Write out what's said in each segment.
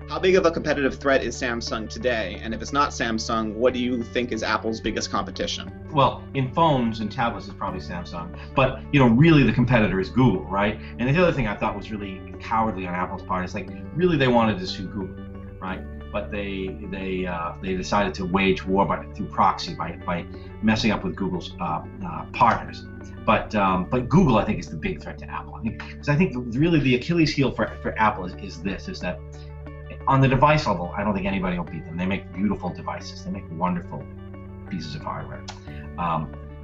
How big of a competitive threat is Samsung today? And if it's not Samsung, what do you think is Apple's biggest competition? Well, in phones and tablets, it's probably Samsung. But, really the competitor is Google, right? And the other thing I thought was really cowardly on Apple's part is really they wanted to sue Google, right? But they decided to wage war through proxy by messing up with Google's partners. But Google, I think, is the big threat to Apple. Because I think really the Achilles heel for Apple is that on the device level, I don't think anybody will beat them. They make beautiful devices. They make wonderful pieces of hardware.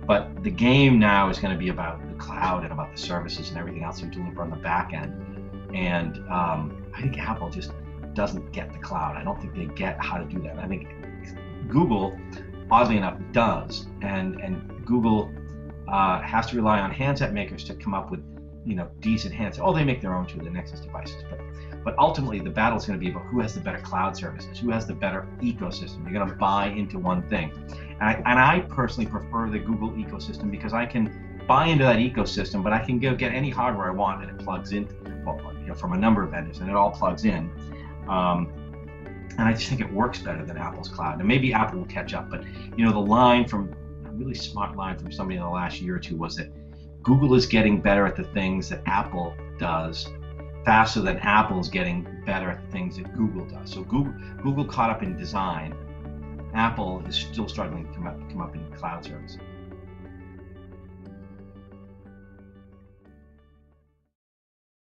But the game now is going to be about the cloud and about the services and everything else you deliver on the back end. And I think Apple just doesn't get the cloud. I don't think they get how to do that. I think Google, oddly enough, does. And Google has to rely on handset makers to come up with decent handsets. Oh, they make their own too, the Nexus devices. But ultimately, the battle is going to be about who has the better cloud services, who has the better ecosystem. You're going to buy into one thing. And I personally prefer the Google ecosystem because I can buy into that ecosystem, but I can go get any hardware I want and it plugs in from a number of vendors, and it all plugs in. And I just think it works better than Apple's cloud. And maybe Apple will catch up, but a really smart line from somebody in the last year or two was that Google is getting better at the things that Apple does faster than Apple's getting better at the things that Google does. So Google caught up in design. Apple is still struggling to come up in cloud services.